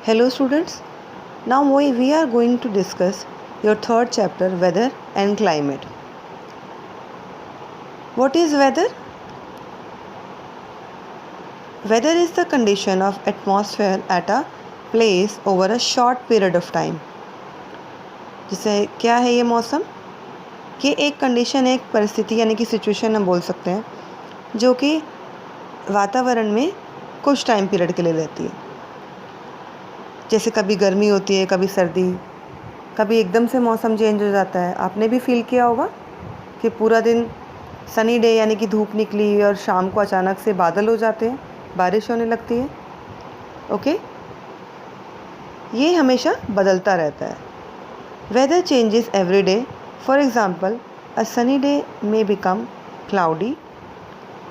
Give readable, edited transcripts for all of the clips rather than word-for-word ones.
Hello students, now we are going to discuss your third chapter, weather and climate. What is weather? Weather is the condition of atmosphere at a place over a short period of time. जैसे क्या है ये मौसम? ये एक condition, एक परिस्थिति यानी कि सिचुएशन हम बोल सकते हैं जो कि वातावरण में कुछ टाइम पीरियड के लिए रहती है। जैसे कभी गर्मी होती है, कभी सर्दी, कभी एकदम से मौसम चेंज हो जाता है। आपने भी फील किया होगा कि पूरा दिन सनी डे यानी कि धूप निकली और शाम को अचानक से बादल हो जाते हैं, बारिश होने लगती है। ओके, ये हमेशा बदलता रहता है। Weather changes every day. For example, a sunny day may become cloudy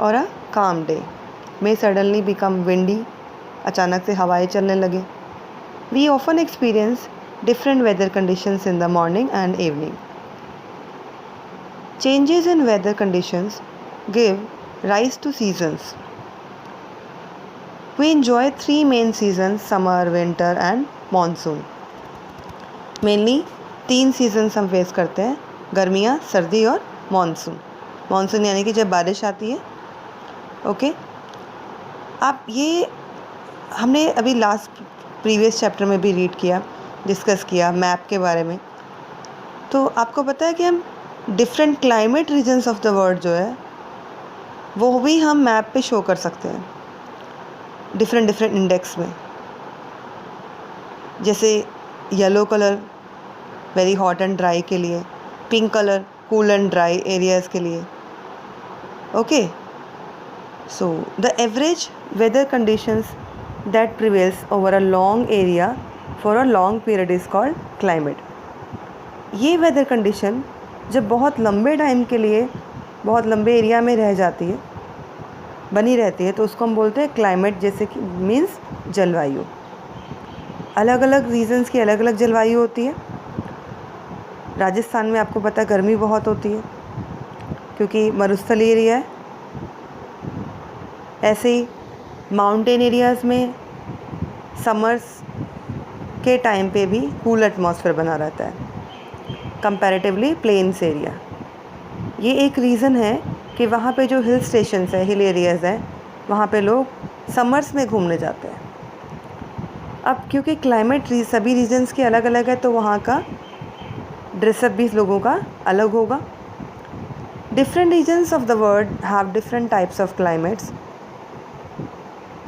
और a calm day may suddenly become windy. अचानक से हवाएं चलने लगे। We often experience different weather conditions in the morning and evening. Changes in weather conditions give rise to seasons. We enjoy three main seasons: summer, winter and monsoon. Mainly तीन seasons हम face करते हैं: गर्मियाँ, सर्दी और monsoon. Monsoon यानी कि जब बारिश आती है। ओके, आप ये हमने अभी लास्ट प्रीवियस चैप्टर में भी रीड किया, डिस्कस किया मैप के बारे में। तो आपको पता है कि हम different climate regions of the world जो है वो भी हम मैप पे शो कर सकते हैं डिफरेंट इंडेक्स में। जैसे yellow colour very hot and dry के लिए, pink colour cool and dry areas के लिए। Okay, so the average weather conditions that prevails over a long area for a long period is called climate. ये weather condition जब बहुत लंबे time के लिए बहुत लंबे एरिया में रह जाती है, बनी रहती है, तो उसको हम बोलते हैं क्लाइमेट। जैसे कि मीन्स जलवायु। अलग अलग रीजन्स की अलग अलग जलवायु होती है। राजस्थान में आपको पता है गर्मी बहुत होती है क्योंकि मरुस्थलीय एरिया है। ऐसे ही माउंटेन एरियाज़ में समर्स के टाइम पे भी कूल एटमॉस्फेयर बना रहता है कंपैरेटिवली प्लेन्स एरिया। ये एक रीज़न है कि वहाँ पे जो हिल स्टेशंस है, हिल एरियाज़ हैं, वहाँ पे लोग समर्स में घूमने जाते हैं। अब क्योंकि क्लाइमेट सभी रीजन्स के अलग अलग है तो वहाँ का ड्रेसअप भी लोगों का अलग होगा। Different regions of the world have different types of climates.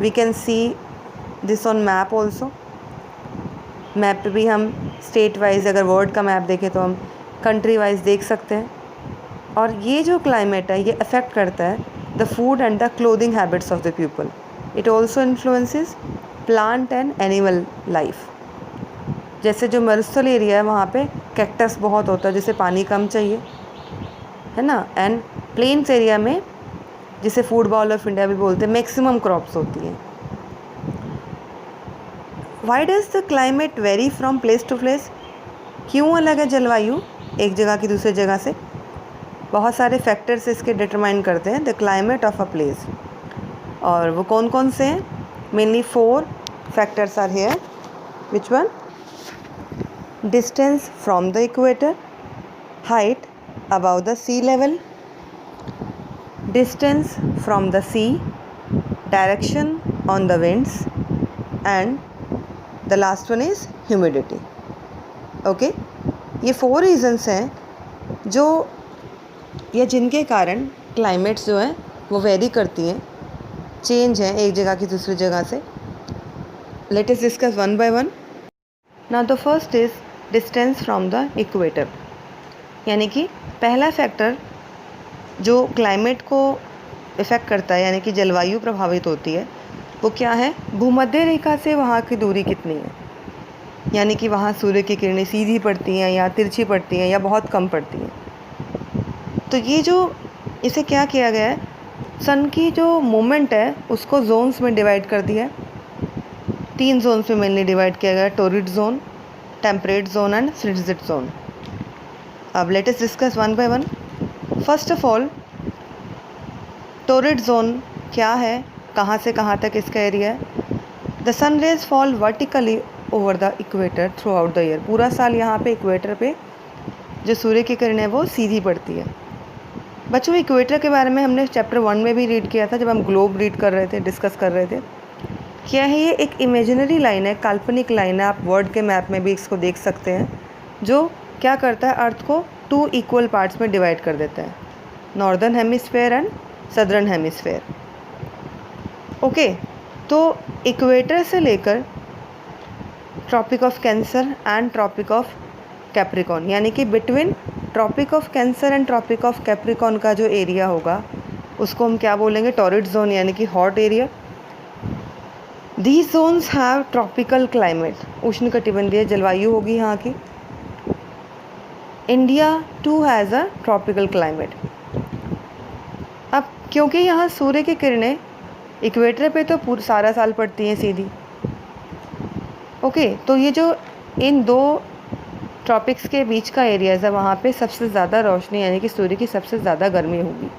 We can see this on map also. Map पे भी हम स्टेट वाइज, अगर वर्ल्ड का मैप देखें तो हम कंट्री वाइज देख सकते हैं। और ये जो क्लाइमेट है ये अफेक्ट करता है the food and the clothing habits of the people. It also influences plant and animal life. जैसे जो मरुस्थल एरिया है वहाँ पे कैक्टस बहुत होता है जिसे पानी कम चाहिए, है ना. एंड प्लेन्स एरिया में, जिसे फूड बॉल ऑफ इंडिया भी बोलते हैं, मैक्सिमम क्रॉप्स होती हैं. Why does the climate vary from place to place? क्यों अलग है जलवायु एक जगह की दूसरी जगह से? बहुत सारे फैक्टर्स इसके डिटरमाइन करते हैं the climate of a place. और वो कौन कौन से हैं? Mainly 4 factors are here. Which one? Distance from the equator, height above the sea level, distance from the sea, direction on the winds, and the last one is humidity. Okay, ये 4 reasons हैं जो या जिनके कारण climates जो हैं वो vary करती हैं, change हैं एक जगह की दूसरी जगह से. Let us discuss one by one. Now the first is distance from the equator. यानी कि पहला फैक्टर जो क्लाइमेट को इफ़ेक्ट करता है यानी कि जलवायु प्रभावित होती है वो क्या है? भूमध्य रेखा से वहाँ की दूरी कितनी है. यानी कि वहाँ सूर्य की किरणें सीधी पड़ती हैं या तिरछी पड़ती हैं या बहुत कम पड़ती हैं. तो ये जो इसे क्या किया गया है, सन की जो मूवमेंट है उसको जोन्स में डिवाइड कर दिया है. 3 जोन्स में मेनली डिवाइड किया गया है: torrid zone, temperate zone and frigid zone. अब let us discuss one by one. First of all, torrid zone क्या है, कहाँ से कहाँ तक इसका एरिया है? The sun rays fall vertically over the equator throughout the year. पूरा साल यहाँ पे इक्वेटर पे जो सूर्य की किरणें वो सीधी पड़ती है। बच्चों, इक्वेटर के बारे में हमने चैप्टर 1 में भी रीड किया था जब हम ग्लोब रीड कर रहे थे, डिस्कस कर रहे थे। क्या है ये? एक इमेजिनरी लाइन है, काल्पनिक लाइन है। आप वर्ल्ड के मैप में भी इसको देख सकते हैं, जो क्या करता है, अर्थ को 2 इक्वल पार्ट्स में डिवाइड कर देता है, northern hemisphere and southern hemisphere. Okay, तो इक्वेटर से लेकर Tropic of Cancer and Tropic of Capricorn, यानी कि between Tropic of Cancer and Tropic of Capricorn का जो एरिया होगा उसको हम क्या बोलेंगे? टॉरिड जोन, यानी कि hot area. These zones have tropical climate, उष्णकटिबंधीय जलवायु होगी यहाँ की। India too has a tropical climate. अब क्योंकि यहाँ सूर्य की किरणें इक्वेटर पे तो सारा साल पड़ती हैं सीधी। ओके, तो ये जो इन 2 ट्रॉपिक्स के बीच का एरियाज़ है वहाँ पे सबसे ज़्यादा रोशनी, यानी कि सूर्य की सबसे ज़्यादा गर्मी होगी।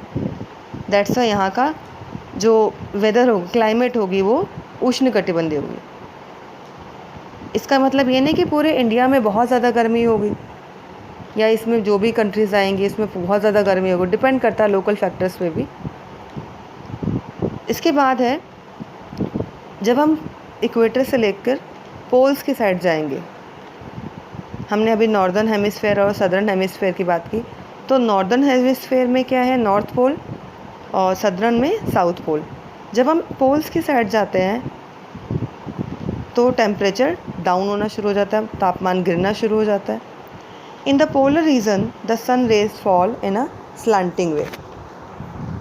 दैट्स वाई यहाँ का जो वेदर होगी, क्लाइमेट होगी, वो उष्णकटिबंधीय होगी। इसका मतलब ये नहीं कि पूरे इंडिया में बहुत ज़्यादा गर्मी होगी या इसमें जो भी कंट्रीज़ आएंगी इसमें बहुत ज़्यादा गर्मी होगी, डिपेंड करता है लोकल फैक्टर्स पे भी। इसके बाद है जब हम इक्वेटर से लेकर पोल्स की साइड जाएंगे। हमने अभी नॉर्दर्न हेमिस्फेयर और सदर्न हेमिस्फेयर की बात की, तो नॉर्दर्न हेमिस्फेयर में क्या है? नॉर्थ पोल, और सदर्न में साउथ पोल। जब हम पोल्स की साइड जाते हैं तो टेम्परेचर डाउन होना शुरू हो जाता है, तापमान गिरना शुरू हो जाता है। In the polar region the sun rays fall in a slanting way.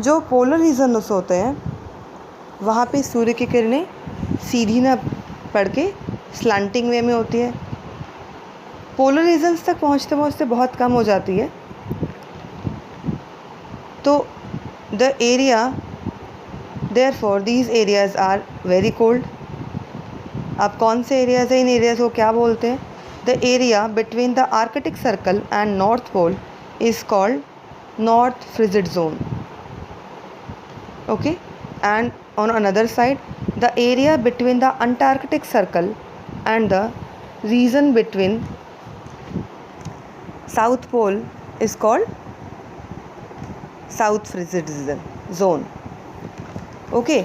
जो पोलर रीजन्स होते हैं वहाँ पे सूर्य की किरणें सीधी ना पड़ के स्लैंटिंग वे में होती है। पोलर रीजन्स तक पहुँचते पहुँचते बहुत कम हो जाती है। तो the area therefore these areas are very cold. अब कौन से एरियाज़ हैं? इन एरियाज़ को क्या बोलते हैं? The area between the Arctic circle and North Pole is called north frigid zone. Okay, and on another side the area between the Antarctic circle and the region between South Pole is called South Frigid Zone. Okay,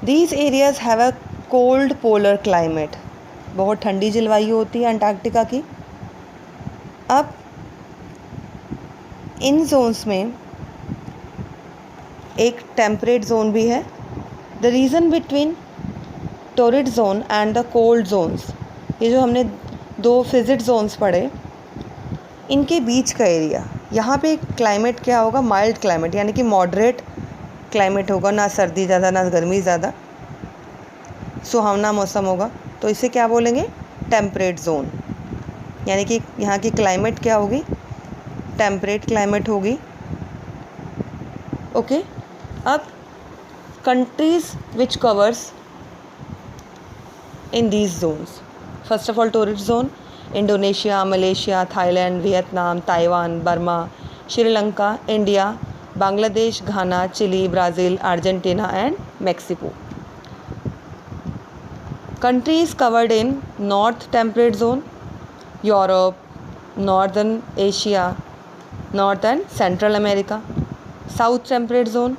these areas have a cold polar climate. बहुत ठंडी जलवायु होती है Antarctica की। अब इन Jones में एक temperate zone भी है। The reason between torrid zone and the cold zones, ये जो हमने 2 फ्रिजिड जोन्स पढ़े, इनके बीच का एरिया, यहाँ पे क्लाइमेट क्या होगा? माइल्ड क्लाइमेट, यानी कि मॉडरेट क्लाइमेट होगा, ना सर्दी ज़्यादा ना गर्मी ज़्यादा, सुहावना मौसम होगा। तो इसे क्या बोलेंगे? Temperate zone. यानी कि यहाँ की क्लाइमेट क्या होगी? टेम्परेट क्लाइमेट होगी। ओके, अब countries which covers in these zones, first of all torrid zone, Indonesia, Malaysia, Thailand, Vietnam, Taiwan, Burma, Sri Lanka, India, Bangladesh, Ghana, Chile, Brazil, Argentina and Mexico. Countries covered in North Temperate Zone, Europe, Northern Asia, North and Central America. South Temperate Zone,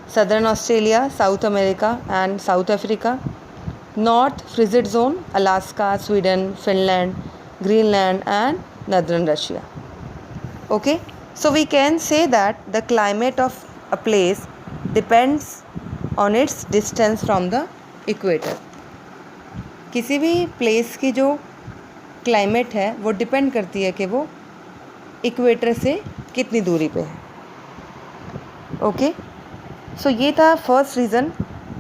Southern Australia, South America and South Africa. North Frigid Zone, Alaska, Sweden, Finland, Greenland and Northern Russia. Okay, so we can say that the climate of a place depends on its distance from the equator. किसी भी place की जो climate है वो depend करती है कि वो इक्वेटर से कितनी दूरी पे है। ओके, सो ये था फर्स्ट रीज़न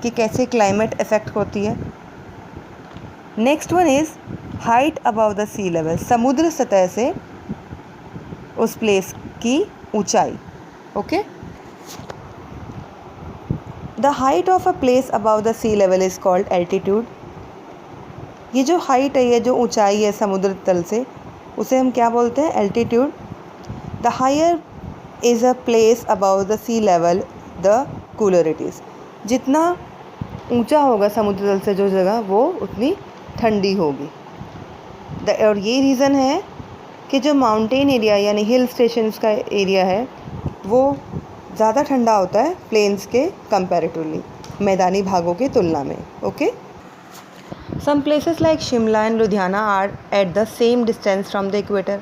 कि कैसे क्लाइमेट इफ़ेक्ट होती है। Next one is height above the sea level, समुद्र सतह से उस प्लेस की ऊंचाई। Okay, the height of a place above the sea level is called altitude. ये जो हाइट है, ये जो ऊंचाई है समुद्र तल से, उसे हम क्या बोलते हैं? Altitude. The higher is a place above the sea level the cooler it is. जितना ऊंचा होगा समुद्र तल से जो जगह, वो उतनी ठंडी होगी। और ये रीज़न है कि जो माउंटेन एरिया यानी हिल स्टेशंस का एरिया है वो ज़्यादा ठंडा होता है प्लेन्स के कंपैरेटिवली, मैदानी भागों की तुलना में। Okay, some places like Shimla and Ludhiana are at the same distance from the equator.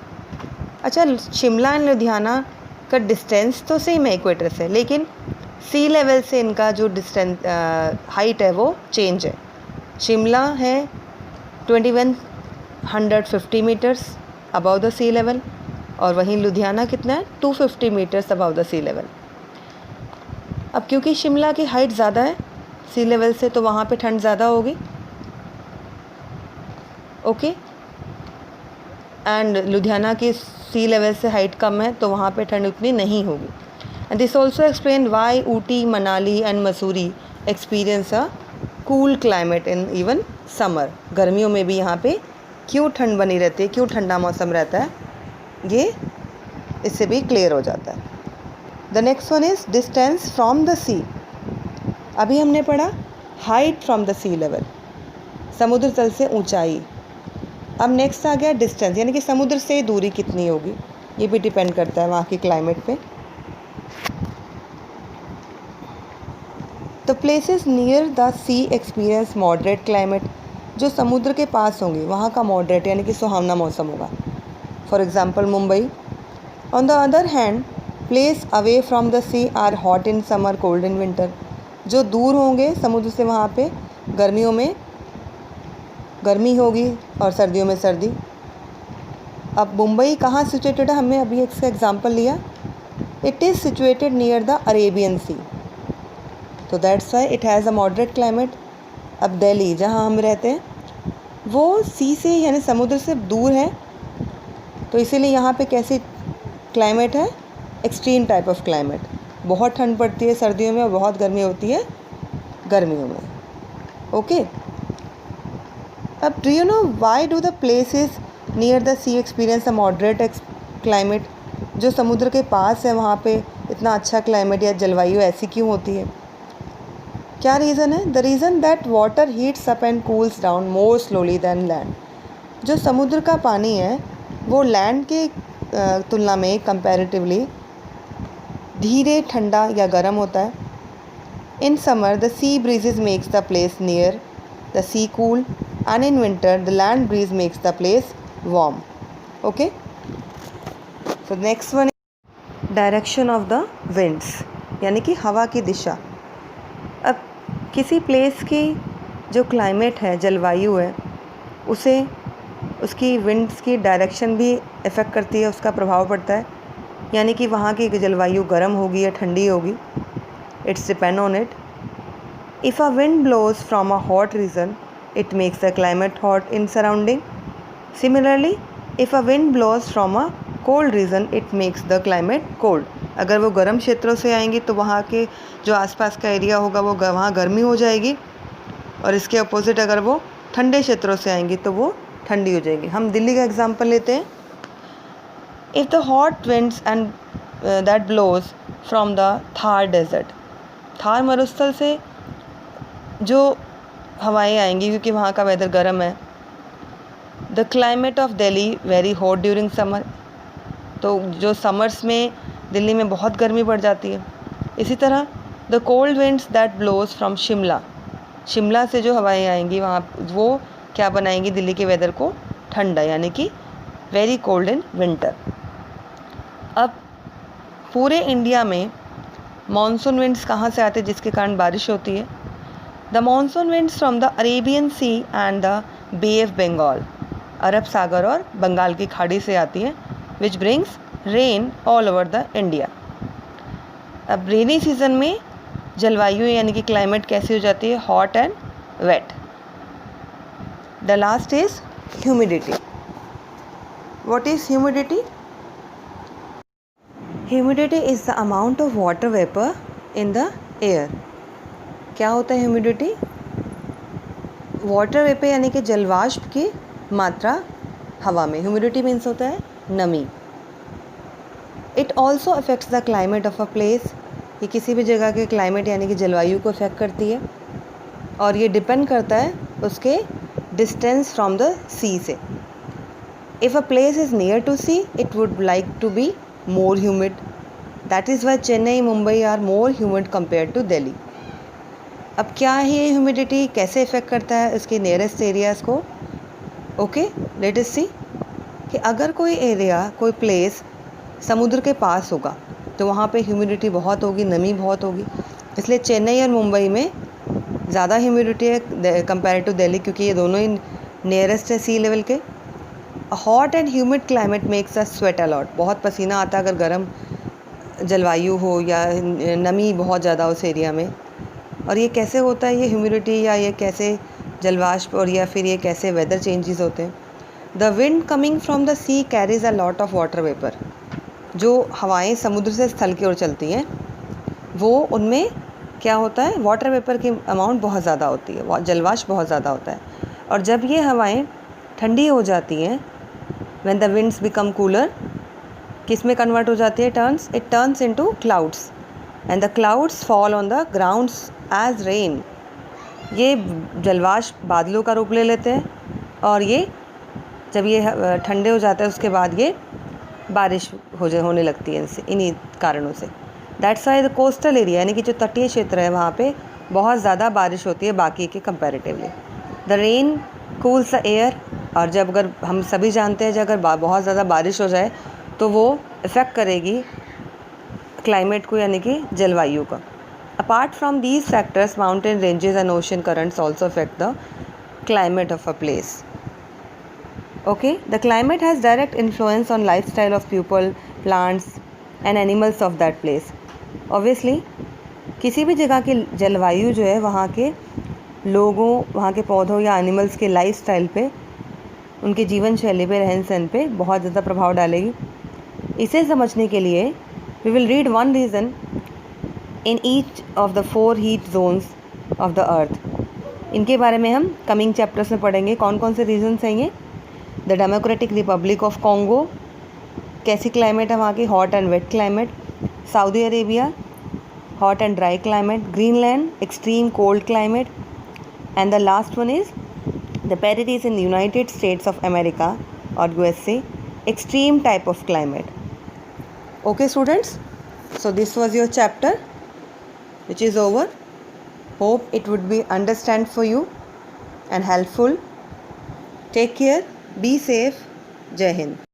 अच्छा, शिमला एंड लुधियाना का डिस्टेंस तो सेम है इक्वेटर से, लेकिन सी लेवल से इनका जो डिस्टेंस हाइट है वो चेंज है। शिमला है 2150 metres above the sea level, और वहीं लुधियाना कितना है 250 metres above the sea level. अब क्योंकि शिमला की हाइट ज़्यादा है सी लेवल से, तो वहाँ पे ठंड ज़्यादा होगी। ओके, एंड लुधियाना की सी लेवल से हाइट कम है, तो वहाँ पे ठंड उतनी नहीं होगी। And this also explain why Ooty, Manali and Mussoorie experience a cool climate in even summer. गर्मियों में भी यहाँ पे क्यों ठंड बनी रहती है, क्यों ठंडा मौसम रहता है, ये इससे भी क्लियर हो जाता है। The next one is distance from the sea. अभी हमने पढ़ा height from the sea level, समुद्र तल से ऊंचाई। अब नेक्स्ट आ गया डिस्टेंस, यानी कि समुद्र से दूरी कितनी होगी। ये भी डिपेंड करता है वहाँ की क्लाइमेट पे। The places near the sea experience moderate climate. जो समुद्र के पास होंगे वहाँ का मॉडरेट यानी कि सुहावना मौसम होगा। For example Mumbai. On the other hand place away from the sea are hot in summer, cold in winter. जो दूर होंगे समुद्र से वहाँ पे गर्मियों में गर्मी होगी और सर्दियों में सर्दी। अब मुंबई कहाँ सिचुएटेड है, हमने अभी इसका एग्जांपल लिया। It is situated near the Arabian sea, तो that's why it has a moderate climate. अब दिल्ली जहाँ हम रहते हैं वो सी से यानी समुद्र से दूर है, तो इसीलिए यहाँ पे कैसी क्लाइमेट है, एक्सट्रीम टाइप ऑफ क्लाइमेट। बहुत ठंड पड़ती है सर्दियों में और बहुत गर्मी होती है गर्मियों में। ओके, अब do you know why do the places near the sea experience a moderate climate. जो समुद्र के पास है वहाँ पे इतना अच्छा क्लाइमेट या जलवायु ऐसी क्यों होती है, क्या रीज़न है? The reason that water heats up and cools down more slowly than land. जो समुद्र का पानी है वो लैंड के तुलना में कंपैरेटिवली धीरे ठंडा या गर्म होता है। In summer the sea breezes makes the place near the sea cool, and in winter the land breeze makes the place warm. Okay, so next one is direction of the winds, यानी कि हवा की दिशा। अब किसी place की जो climate है, जलवायु है, उसे उसकी विंड्स की डायरेक्शन भी इफ़ेक्ट करती है, उसका प्रभाव पड़ता है। यानी कि वहाँ की जलवायु गर्म होगी या ठंडी होगी, it's depend on it. If a wind blows from a hot region it makes the climate hot in surrounding. Similarly, if a wind blows from a cold region, it makes the climate cold. अगर वो गर्म क्षेत्रों से आएंगी तो वहाँ के जो आसपास का एरिया होगा वो वहाँ गर्मी हो जाएगी, और इसके अपोजिट अगर वो ठंडे क्षेत्रों से आएंगी तो वो ठंडी हो जाएगी। हम दिल्ली का एग्जांपल लेते हैं। If the hot winds and that blows from the Thar desert, Thar मरुस्थल से जो हवाएं आएंगी क्योंकि वहाँ का वेदर गर्म है। The climate of Delhi very hot during summer, तो जो समर्स में दिल्ली में बहुत गर्मी बढ़ जाती है। इसी तरह the cold winds that blows from Shimla, Shimla से जो हवाएं आएंगी वहाँ वो क्या बनाएंगी दिल्ली के वेदर को ठंडा, यानी कि वेरी कोल्ड इन विंटर। अब पूरे इंडिया में मानसून विंड्स कहाँ से आते हैं जिसके कारण बारिश होती है? The monsoon winds from the Arabian sea and the bay of Bengal, अरब सागर और बंगाल की खाड़ी से आती है, which brings rain all over the India. अब रेनी सीजन में जलवायु यानी कि क्लाइमेट कैसी हो जाती है? Hot and wet. The last is humidity. What is humidity? Humidity is the amount of water vapour in the air. क्या होता है ह्यूमिडिटी? वाटर वेपर यानी कि जलवाष्प की मात्रा हवा में। ह्यूमिडिटी मीन्स होता है नमी। It also affects the climate of a place, ये किसी भी जगह के क्लाइमेट यानी कि जलवायु को अफेक्ट करती है। और ये डिपेंड करता है उसके डिस्टेंस फ्रॉम द सी से. If a place is near to sea it would like to be more humid. That is why Chennai, Mumbai are more humid compare to Delhi. अब क्या है ये ह्यूमिडिटी, कैसे इफ़ेक्ट करता है इसके नियरेस्ट एरियाज़ को? ओके, लेट अस सी कि अगर कोई एरिया, कोई प्लेस समुद्र के पास होगा तो वहाँ पे ह्यूमिडिटी बहुत होगी, नमी बहुत होगी. इसलिए चेन्नई और मुंबई में ज़्यादा ह्यूमिडिटी है कंपेयर टू दिल्ली, क्योंकि ये दोनों ही नियरेस्ट है सी लेवल के. Hot and humid climate makes us sweat a lot. बहुत पसीना आता है अगर गर्म जलवायु हो या नमी बहुत ज़्यादा उस एरिया में. और ये कैसे होता है, ये ह्यूमिडिटी, या ये कैसे जलवाष्प, और या फिर ये कैसे वेदर चेंजेस होते हैं? The wind coming from the sea carries a lot of water vapour. जो हवाएं समुद्र से स्थल की ओर चलती हैं वो, उनमें क्या होता है, वाटर वेपर की अमाउंट बहुत ज़्यादा होती है, जलवाष्प बहुत ज़्यादा होता है. और जब ये हवाएं ठंडी हो जाती हैं, when the winds become cooler, किस में कन्वर्ट हो जाती है? It turns into clouds and the clouds fall on the grounds as rain. ये जलवाष्प बादलों का रूप ले लेते हैं और ये जब ये ठंडे हो जाते हैं उसके बाद ये बारिश होने लगती है इन्हीं कारणों से. That's why the coastal area, यानी कि जो तटीय क्षेत्र है वहाँ पे बहुत ज़्यादा बारिश होती है बाकी के comparatively. The rain cools the air. और जब अगर हम सभी जानते हैं, जब अगर बहुत ज़्यादा बारिश हो जाए तो वो इफ़ेक्ट करेगी क्लाइमेट को, यानी कि जलवायु का. Apart from these factors, mountain ranges and ocean currents also affect the climate of a place. Okay, the climate has direct influence on lifestyle of people, plants and animals of that place. Obviously, किसी भी जगह की जलवायु जो है वहाँ के लोगों, वहाँ के पौधों या एनिमल्स के लाइफस्टाइल पे, उनके जीवन शैली पे, रहन सहन पे बहुत ज़्यादा प्रभाव डालेगी. इसे समझने के लिए we will read one reason in each of the 4 heat zones of the earth. इनके बारे में हम कमिंग चैप्टर्स में पढ़ेंगे कौन कौन से रीजन्स हैं ये. The Democratic Republic of Congo, कैसी क्लाइमेट है वहाँ की, hot and wet climate. Saudi Arabia, hot and dry climate. Greenland, extreme cold climate. And the last one is the prairies in United States of America और USA, extreme type of climate. Okay students, so this was your chapter which is over. Hope it would be understand for you and helpful. Take care, be safe. Jai Hind.